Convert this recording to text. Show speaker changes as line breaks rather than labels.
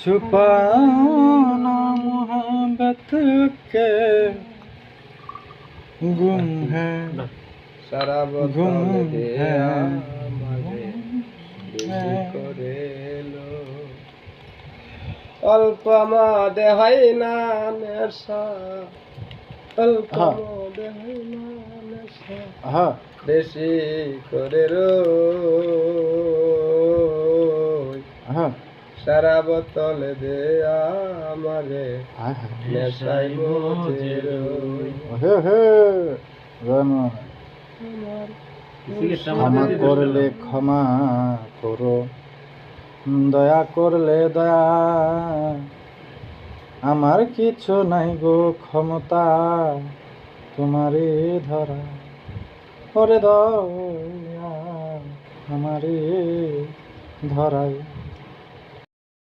छुपाना मोहब्बत के गुम है,
সারা
गुम
বদল দে
है,
আমারে বেশি করে লো অল্প মদে হয় না নেশা অল্প মদে হয় না নেশা
हाँ
বেশি করে রোই
हाँ
সারা বোতল দে আমারে
हाँ
নেশাই মজে রই
हे हे রানা ক্ষমা করলে ক্ষমা করো, দয়া করলে দয়া, আমার কিছু নাই গো ক্ষমতা তোমারে ধরা, ওরে দয়া আমারে ধরাই।